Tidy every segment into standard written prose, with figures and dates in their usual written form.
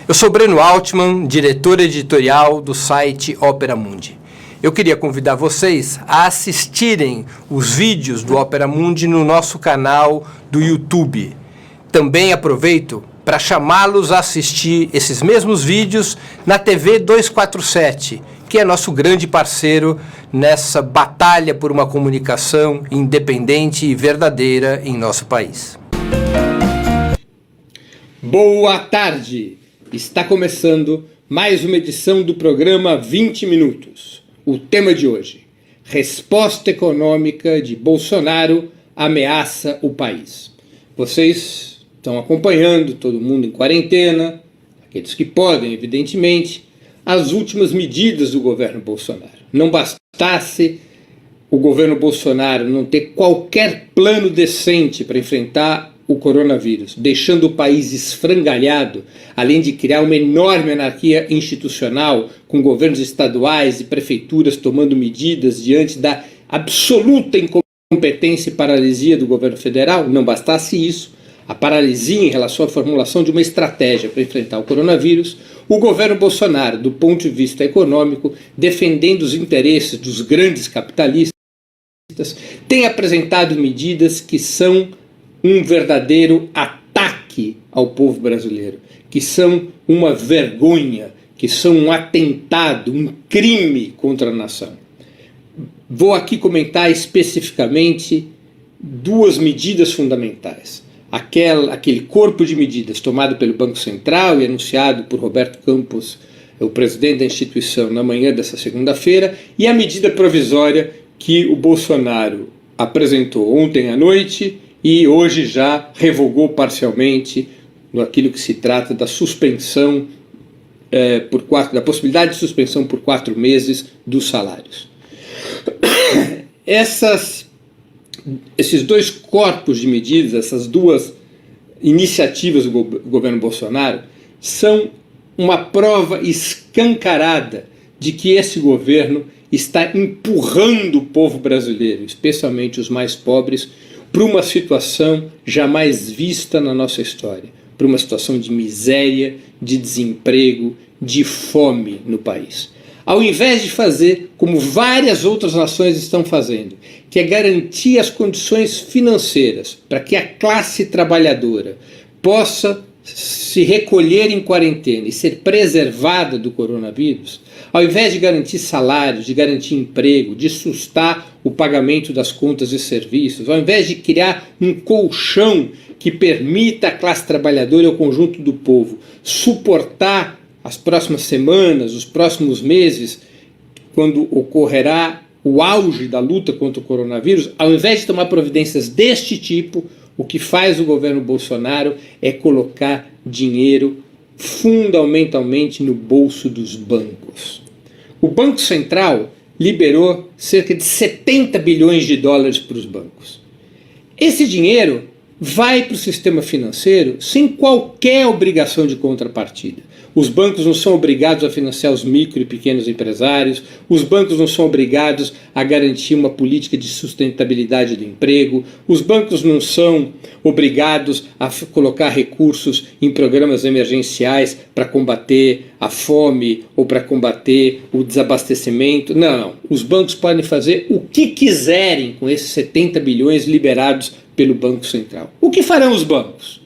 Eu sou Breno Altman, diretor editorial do site Opera Mundi. Eu queria convidar vocês a assistirem os vídeos do Opera Mundi no nosso canal do YouTube. Também aproveito para chamá-los a assistir esses mesmos vídeos na TV 247, que é nosso grande parceiro nessa batalha por uma comunicação independente e verdadeira em nosso país. Boa tarde! Está começando mais uma edição do programa 20 Minutos. O tema de hoje: resposta econômica de Bolsonaro ameaça o país. Vocês estão acompanhando, todo mundo em quarentena, aqueles que podem, evidentemente, as últimas medidas do governo Bolsonaro. Não bastasse o governo Bolsonaro não ter qualquer plano decente para enfrentar o coronavírus, deixando o país esfrangalhado, além de criar uma enorme anarquia institucional, com governos estaduais e prefeituras tomando medidas diante da absoluta incompetência e paralisia do governo federal. Não bastasse isso, a paralisia em relação à formulação de uma estratégia para enfrentar o coronavírus, o governo Bolsonaro, do ponto de vista econômico, defendendo os interesses dos grandes capitalistas, tem apresentado medidas que são um verdadeiro ataque ao povo brasileiro, que são uma vergonha, que são um atentado, um crime contra a nação. Vou aqui comentar especificamente duas medidas fundamentais. Aquele corpo de medidas tomado pelo Banco Central e anunciado por Roberto Campos, o presidente da instituição, na manhã dessa segunda-feira, e a medida provisória que o Bolsonaro apresentou ontem à noite e hoje já revogou parcialmente naquilo que se trata da suspensão, da possibilidade de suspensão por 4 meses dos salários. Esses dois corpos de medidas, essas duas iniciativas do governo Bolsonaro, são uma prova escancarada de que esse governo está empurrando o povo brasileiro, especialmente os mais pobres, para uma situação jamais vista na nossa história, para uma situação de miséria, de desemprego, de fome no país. Ao invés de fazer como várias outras nações estão fazendo, que é garantir as condições financeiras para que a classe trabalhadora possa se recolher em quarentena e ser preservada do coronavírus, ao invés de garantir salários, de garantir emprego, de sustar o pagamento das contas e serviços, ao invés de criar um colchão que permita à classe trabalhadora e ao conjunto do povo suportar as próximas semanas, os próximos meses, quando ocorrerá o auge da luta contra o coronavírus, ao invés de tomar providências deste tipo, o que faz o governo Bolsonaro é colocar dinheiro fundamentalmente no bolso dos bancos. O Banco Central liberou cerca de 70 bilhões de dólares para os bancos. Esse dinheiro vai para o sistema financeiro sem qualquer obrigação de contrapartida. Os bancos não são obrigados a financiar os micro e pequenos empresários, os bancos não são obrigados a garantir uma política de sustentabilidade do emprego, os bancos não são obrigados a colocar recursos em programas emergenciais para combater a fome ou para combater o desabastecimento. Não, os bancos podem fazer o que quiserem com esses 70 bilhões liberados pelo Banco Central. O que farão os bancos?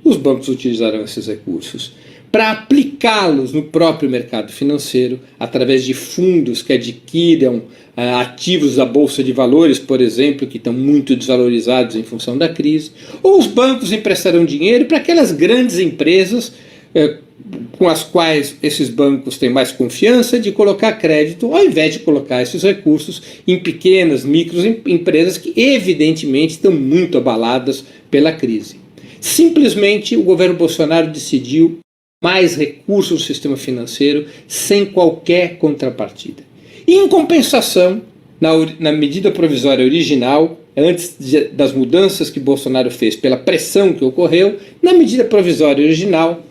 Os bancos utilizarão esses recursos para aplicá-los no próprio mercado financeiro, através de fundos que adquiram ativos da Bolsa de Valores, por exemplo, que estão muito desvalorizados em função da crise, ou os bancos emprestarão dinheiro para aquelas grandes empresas com as quais esses bancos têm mais confiança de colocar crédito, ao invés de colocar esses recursos em pequenas, microempresas que evidentemente estão muito abaladas pela crise. Simplesmente o governo Bolsonaro decidiu mais recursos no sistema sem qualquer contrapartida. E, em compensação, na medida provisória original, antes das mudanças que Bolsonaro fez pela pressão que ocorreu, na medida provisória original,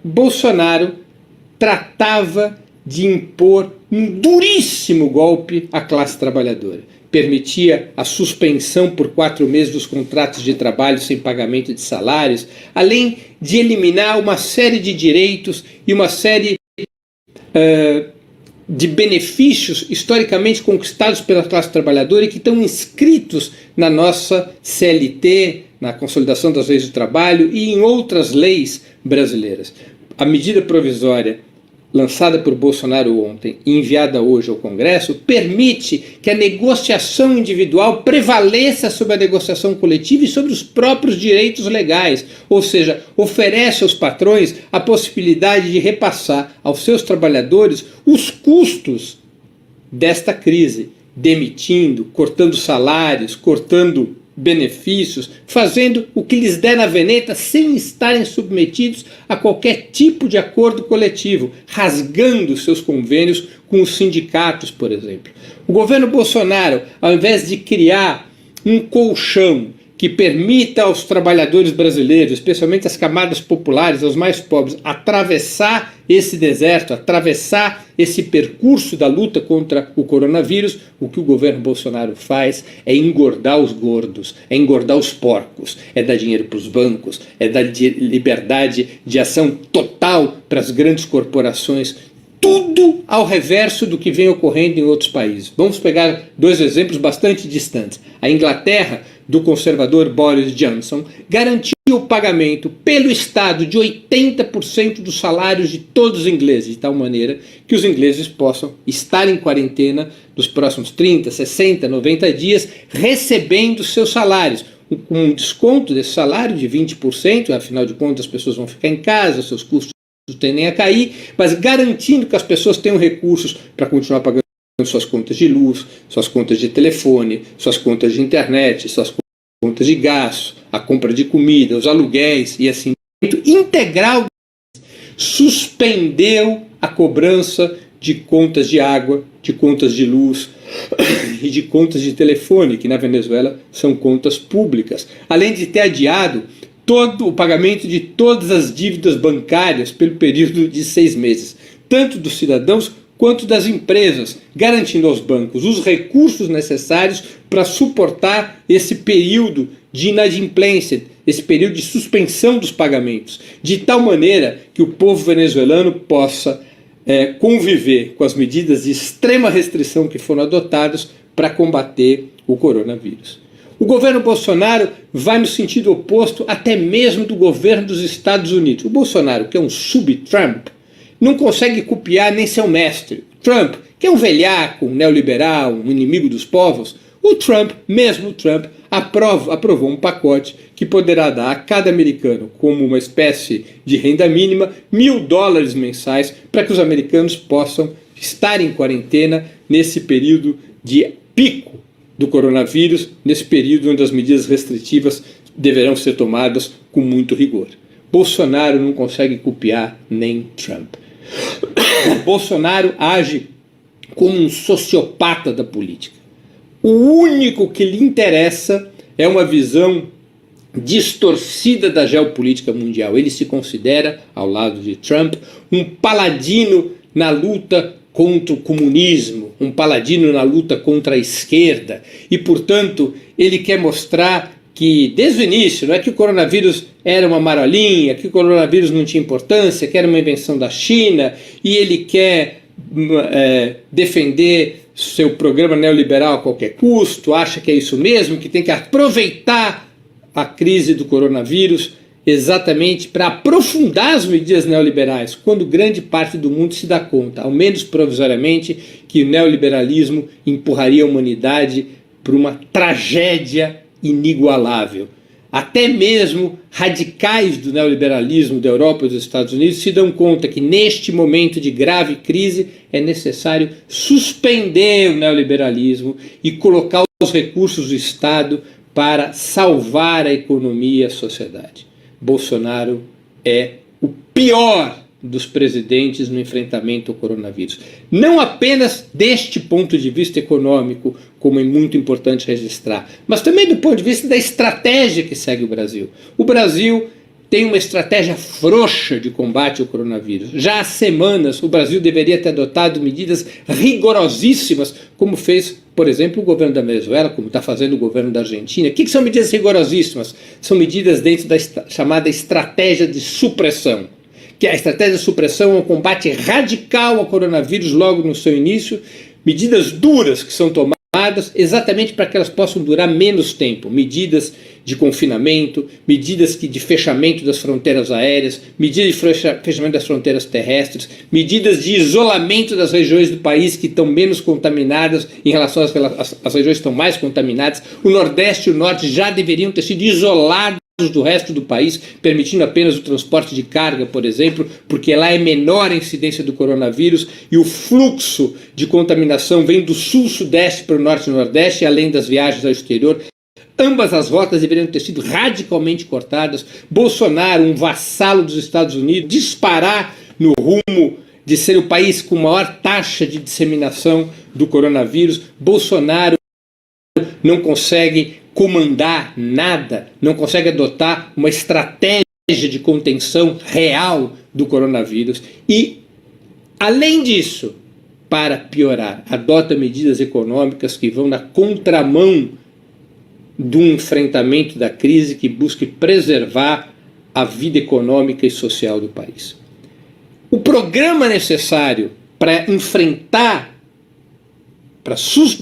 Bolsonaro tratava de impor um duríssimo golpe à classe trabalhadora, permitia a suspensão por 4 meses dos contratos de trabalho sem pagamento de salários, além de eliminar uma série de direitos e uma série de benefícios historicamente conquistados pela classe trabalhadora e que estão inscritos na nossa CLT, na Consolidação das Leis do Trabalho e em outras leis brasileiras. A medida provisória lançada por Bolsonaro ontem e enviada hoje ao Congresso permite que a negociação individual prevaleça sobre a negociação coletiva e sobre os próprios direitos legais, ou seja, oferece aos patrões a possibilidade de repassar aos seus trabalhadores os custos desta crise, demitindo, cortando salários, cortando benefícios, fazendo o que lhes der na veneta sem estarem submetidos a qualquer tipo de acordo coletivo, rasgando seus convênios com os sindicatos, por exemplo. O governo Bolsonaro, ao invés de criar um colchão que permita aos trabalhadores brasileiros, especialmente as camadas populares, aos mais pobres, atravessar esse deserto, atravessar esse percurso da luta contra o coronavírus, o que o governo Bolsonaro faz é engordar os gordos, é engordar os porcos, é dar dinheiro para os bancos, é dar liberdade de ação total para as grandes corporações, tudo ao reverso do que vem ocorrendo em outros países. Vamos pegar 2 exemplos bastante distantes. A Inglaterra, do conservador Boris Johnson, garantiu o pagamento pelo Estado de 80% dos salários de todos os ingleses, de tal maneira que os ingleses possam estar em quarentena nos próximos 30, 60, 90 dias, recebendo seus salários, com um desconto desse salário de 20%, afinal de contas as pessoas vão ficar em casa, seus custos tendem a cair, mas garantindo que as pessoas tenham recursos para continuar pagando suas contas de luz, suas contas de telefone, suas contas de internet, suas contas de gás, a compra de comida, os aluguéis e assim. Integral suspendeu a cobrança de contas de água, de contas de luz e de contas de telefone, que na Venezuela são contas públicas, além de ter adiado todo o pagamento de todas as dívidas bancárias pelo período de 6 meses, tanto dos cidadãos quanto das empresas, garantindo aos bancos os recursos necessários para suportar esse período de inadimplência, esse período de suspensão dos pagamentos, de tal maneira que o povo venezuelano possa conviver com as medidas de extrema restrição que foram adotadas para combater o coronavírus. O governo Bolsonaro vai no sentido oposto até mesmo do governo dos Estados Unidos. O Bolsonaro, que é um sub-Trump, não consegue copiar nem seu mestre. Trump, que é um velhaco, um neoliberal, um inimigo dos povos, o Trump, mesmo o Trump, aprovou um pacote que poderá dar a cada americano, como uma espécie de renda mínima, $1.000 mensais, para que os americanos possam estar em quarentena nesse período de pico do coronavírus, nesse período onde as medidas restritivas deverão ser tomadas com muito rigor. Bolsonaro não consegue copiar nem Trump. Bolsonaro age como um sociopata da política. O único que lhe interessa é uma visão distorcida da geopolítica mundial. Ele se considera, ao lado de Trump, um paladino na luta contra o comunismo, um paladino na luta contra a esquerda, e, portanto, ele quer mostrar que, desde o início, não é que o coronavírus era uma marolinha, que o coronavírus não tinha importância, que era uma invenção da China, e ele quer defender seu programa neoliberal a qualquer custo, acha que é isso mesmo, que tem que aproveitar a crise do coronavírus exatamente para aprofundar as medidas neoliberais, quando grande parte do mundo se dá conta, ao menos provisoriamente, que o neoliberalismo empurraria a humanidade para uma tragédia inigualável. Até mesmo radicais do neoliberalismo da Europa e dos Estados Unidos se dão conta que neste momento de grave crise é necessário suspender o neoliberalismo e colocar os recursos do Estado para salvar a economia e a sociedade. Bolsonaro é o pior dos presidentes no enfrentamento ao coronavírus. Não apenas deste ponto de vista econômico, como é muito importante registrar, mas também do ponto de vista da estratégia que segue o Brasil. O Brasil tem uma estratégia frouxa de combate ao coronavírus. Já há semanas o Brasil deveria ter adotado medidas rigorosíssimas, como fez, por exemplo, o governo da Venezuela, como está fazendo o governo da Argentina. O que são medidas rigorosíssimas? São medidas dentro da chamada estratégia de supressão. Que a estratégia de supressão é um combate radical ao coronavírus logo no seu início, medidas duras que são tomadas exatamente para que elas possam durar menos tempo, medidas de confinamento, medidas de fechamento das fronteiras aéreas, medidas de fechamento das fronteiras terrestres, medidas de isolamento das regiões do país que estão menos contaminadas em relação às regiões que estão mais contaminadas. O Nordeste e o Norte já deveriam ter sido isolados do resto do país, permitindo apenas o transporte de carga, por exemplo, porque lá é menor a incidência do coronavírus e o fluxo de contaminação vem do sul-sudeste para o norte e nordeste, além das viagens ao exterior. Ambas as rotas deveriam ter sido radicalmente cortadas. Bolsonaro, um vassalo dos Estados Unidos, disparar no rumo de ser o país com maior taxa de disseminação do coronavírus. Bolsonaro não consegue comandar nada, não consegue adotar uma estratégia de contenção real do coronavírus e, além disso, para piorar, adota medidas econômicas que vão na contramão do enfrentamento da crise que busque preservar a vida econômica e social do país. O programa necessário para enfrentar, para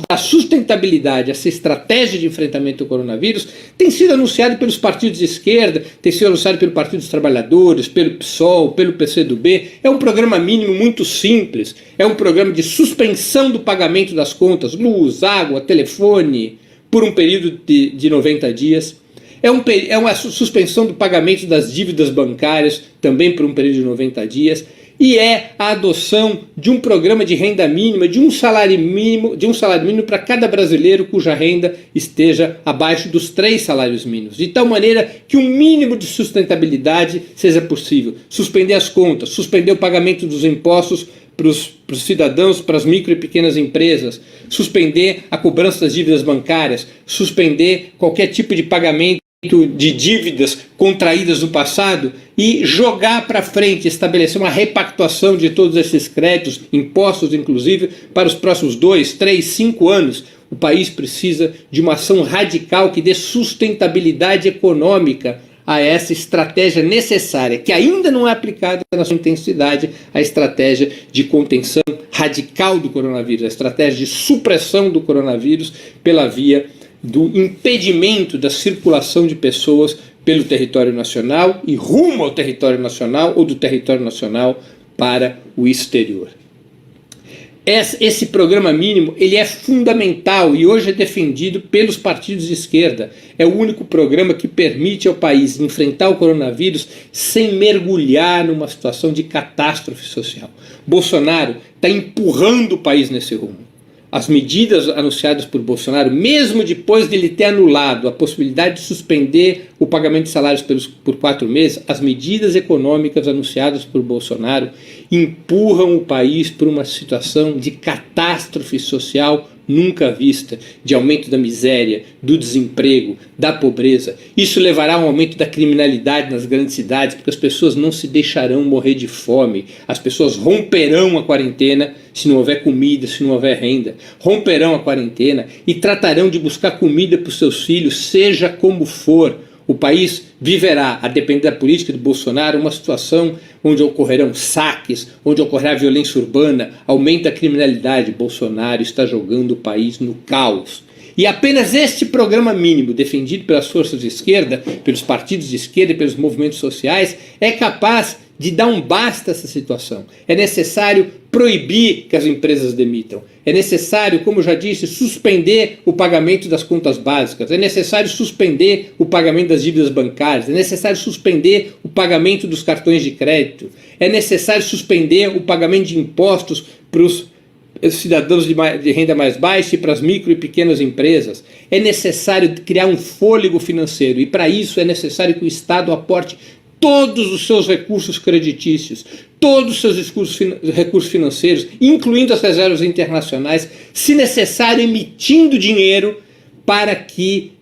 dar sustentabilidade a essa estratégia de enfrentamento ao coronavírus, tem sido anunciado pelos partidos de esquerda, tem sido anunciado pelo Partido dos Trabalhadores, pelo PSOL, pelo PCdoB. É um programa mínimo muito simples, é um programa de suspensão do pagamento das contas, luz, água, telefone, por um período de 90 dias. É uma suspensão do pagamento das dívidas bancárias, também por um período de 90 dias. E é a adoção de um programa de renda mínima, de um salário mínimo para cada brasileiro cuja renda esteja abaixo dos 3 salários mínimos, de tal maneira que um mínimo de sustentabilidade seja possível. Suspender as contas, suspender o pagamento dos impostos para os cidadãos, para as micro e pequenas empresas, suspender a cobrança das dívidas bancárias, suspender qualquer tipo de pagamento de dívidas contraídas no passado e jogar para frente, estabelecer uma repactuação de todos esses créditos, impostos inclusive, para os próximos 2, 3, 5 anos. O país precisa de uma ação radical que dê sustentabilidade econômica a essa estratégia necessária, que ainda não é aplicada na sua intensidade, a estratégia de contenção radical do coronavírus, a estratégia de supressão do coronavírus pela via do impedimento da circulação de pessoas pelo território nacional e rumo ao território nacional ou do território nacional para o exterior. Esse programa mínimo ele é fundamental e hoje é defendido pelos partidos de esquerda. É o único programa que permite ao país enfrentar o coronavírus sem mergulhar numa situação de catástrofe social. Bolsonaro está empurrando o país nesse rumo. As medidas anunciadas por Bolsonaro, mesmo depois de ele ter anulado a possibilidade de suspender o pagamento de salários por 4 meses, as medidas econômicas anunciadas por Bolsonaro empurram o país para uma situação de catástrofe social nunca vista, de aumento da miséria, do desemprego, da pobreza. Isso levará a um aumento da criminalidade nas grandes cidades, porque as pessoas não se deixarão morrer de fome, as pessoas romperão a quarentena se não houver comida, se não houver renda, romperão a quarentena e tratarão de buscar comida para os seus filhos, seja como for. O país viverá, a depender da política de Bolsonaro, uma situação onde ocorrerão saques, onde ocorrerá violência urbana, aumenta a criminalidade. Bolsonaro está jogando o país no caos. E apenas este programa mínimo, defendido pelas forças de esquerda, pelos partidos de esquerda e pelos movimentos sociais, é capaz de dar um basta a essa situação. É necessário proibir que as empresas demitam. É necessário, como já disse, suspender o pagamento das contas básicas. É necessário suspender o pagamento das dívidas bancárias. É necessário suspender o pagamento dos cartões de crédito. É necessário suspender o pagamento de impostos para os cidadãos de renda mais baixa e para as micro e pequenas empresas. É necessário criar um fôlego financeiro e, para isso, é necessário que o Estado aporte todos os seus recursos creditícios, todos os seus recursos financeiros, incluindo as reservas internacionais, se necessário emitindo dinheiro para que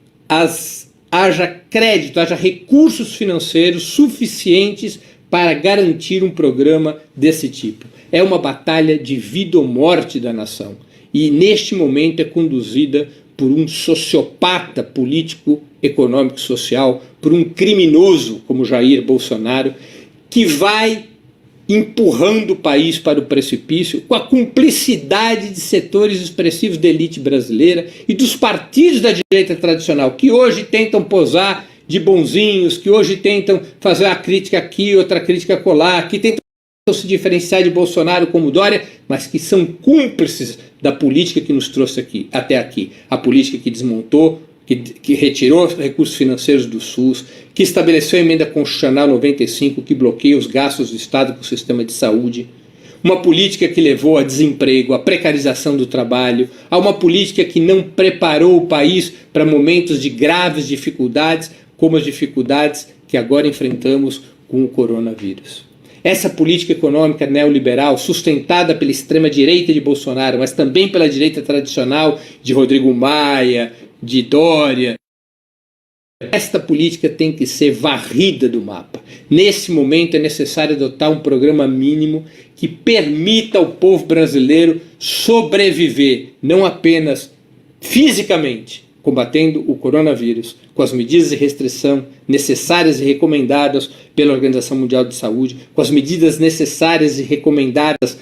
haja crédito, haja recursos financeiros suficientes para garantir um programa desse tipo. É uma batalha de vida ou morte da nação e neste momento é conduzida por um sociopata político, econômico, social, por um criminoso como Jair Bolsonaro, que vai empurrando o país para o precipício com a cumplicidade de setores expressivos da elite brasileira e dos partidos da direita tradicional, que hoje tentam posar de bonzinhos, que hoje tentam fazer uma crítica aqui, outra crítica acolá, que tentam se diferenciar de Bolsonaro como Dória, mas que são cúmplices da política que nos trouxe aqui, até aqui. A política que desmontou, que retirou recursos financeiros do SUS, que estabeleceu a emenda constitucional 95, que bloqueia os gastos do Estado com o sistema de saúde, uma política que levou a desemprego, a precarização do trabalho, a uma política que não preparou o país para momentos de graves dificuldades, como as dificuldades que agora enfrentamos com o coronavírus. Essa política econômica neoliberal, sustentada pela extrema-direita de Bolsonaro, mas também pela direita tradicional de Rodrigo Maia, de Dória, esta política tem que ser varrida do mapa. Nesse momento é necessário adotar um programa mínimo que permita ao povo brasileiro sobreviver, não apenas fisicamente, combatendo o coronavírus, com as medidas de restrição necessárias e recomendadas pela Organização Mundial de Saúde, com as medidas necessárias e recomendadas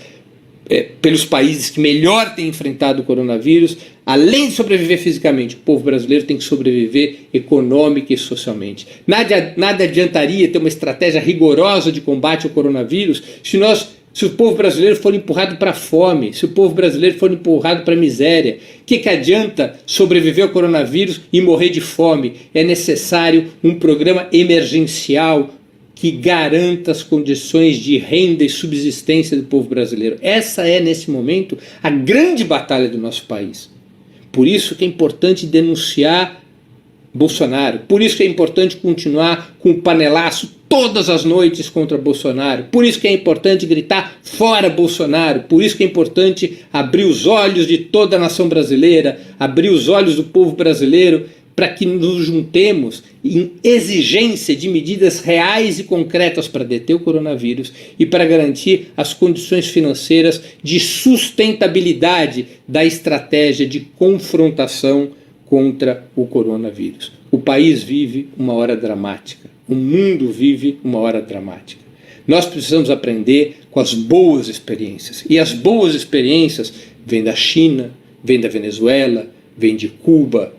pelos países que melhor têm enfrentado o coronavírus. Além de sobreviver fisicamente, o povo brasileiro tem que sobreviver econômica e socialmente. Nada adiantaria ter uma estratégia rigorosa de combate ao coronavírus se o povo brasileiro for empurrado para a fome, se o povo brasileiro for empurrado para a miséria. O que adianta sobreviver ao coronavírus e morrer de fome? É necessário um programa emergencial que garanta as condições de renda e subsistência do povo brasileiro. Essa é, nesse momento, a grande batalha do nosso país. Por isso que é importante denunciar Bolsonaro, por isso que é importante continuar com o panelaço todas as noites contra Bolsonaro, por isso que é importante gritar fora Bolsonaro, por isso que é importante abrir os olhos de toda a nação brasileira, abrir os olhos do povo brasileiro, para que nos juntemos em exigência de medidas reais e concretas para deter o coronavírus e para garantir as condições financeiras de sustentabilidade da estratégia de confrontação contra o coronavírus. O país vive uma hora dramática, o mundo vive uma hora dramática. Nós precisamos aprender com as boas experiências, e as boas experiências vêm da China, vêm da Venezuela, vêm de Cuba,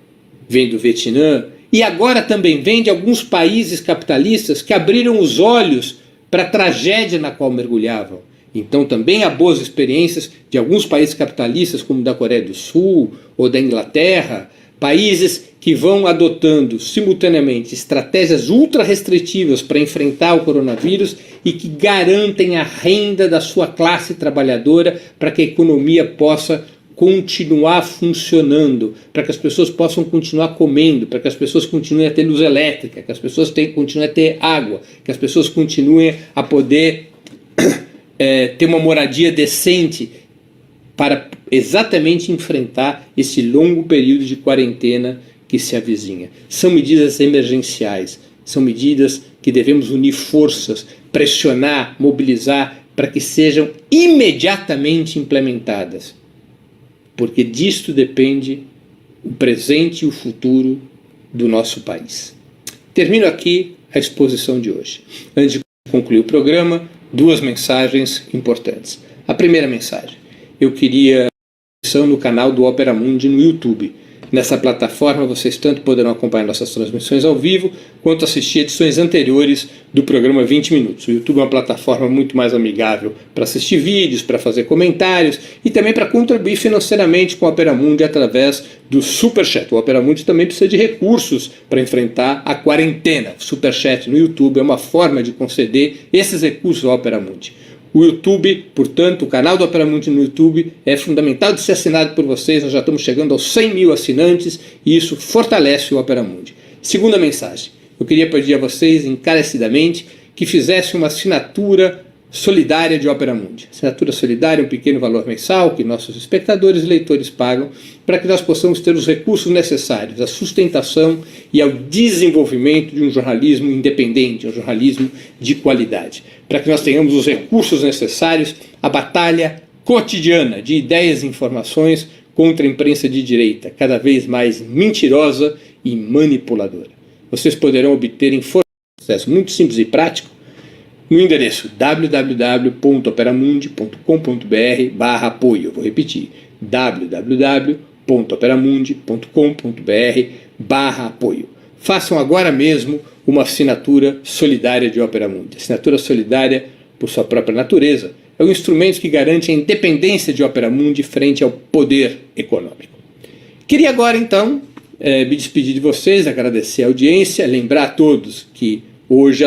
vem do Vietnã, e agora também vem de alguns países capitalistas que abriram os olhos para a tragédia na qual mergulhavam. Então também há boas experiências de alguns países capitalistas, como da Coreia do Sul ou da Inglaterra, países que vão adotando simultaneamente estratégias ultra restritivas para enfrentar o coronavírus e que garantem a renda da sua classe trabalhadora para que a economia possa continuar funcionando, para que as pessoas possam continuar comendo, para que as pessoas continuem a ter luz elétrica, que as pessoas continuem a ter água, que as pessoas continuem a poder ter uma moradia decente para exatamente enfrentar esse longo período de quarentena que se avizinha. São medidas emergenciais, são medidas que devemos unir forças, pressionar, mobilizar para que sejam imediatamente implementadas. Porque disto depende o presente e o futuro do nosso país. Termino aqui a exposição de hoje. Antes de concluir o programa, duas mensagens importantes. A primeira mensagem: eu queria no canal do Opera Mundi no YouTube. Nessa plataforma vocês tanto poderão acompanhar nossas transmissões ao vivo, quanto assistir edições anteriores do programa 20 Minutos. O YouTube é uma plataforma muito mais amigável para assistir vídeos, para fazer comentários e também para contribuir financeiramente com o Opera Mundi através do Superchat. O Opera Mundi também precisa de recursos para enfrentar a quarentena. O Superchat no YouTube é uma forma de conceder esses recursos ao Opera Mundi. O YouTube, portanto, o canal do Opera Mundi no YouTube é fundamental de ser assinado por vocês. Nós já estamos chegando aos 100 mil assinantes e isso fortalece o Opera Mundi. Segunda mensagem: eu queria pedir a vocês encarecidamente que fizessem uma assinatura solidária de Opera Mundi. Assinatura solidária é um pequeno valor mensal que nossos espectadores e leitores pagam para que nós possamos ter os recursos necessários à sustentação e ao desenvolvimento de um jornalismo independente, um jornalismo de qualidade. Para que nós tenhamos os recursos necessários à batalha cotidiana de ideias e informações contra a imprensa de direita, cada vez mais mentirosa e manipuladora. Vocês poderão obter informações, processo muito simples e prático, no endereço www.operamundi.com.br/apoio. Vou repetir, www.operamundi.com.br/apoio. Façam agora mesmo uma assinatura solidária de Opera Mundi. Assinatura solidária, por sua própria natureza, é um instrumento que garante a independência de Opera Mundi frente ao poder econômico. Queria agora, então, me despedir de vocês, agradecer a audiência, lembrar a todos que hoje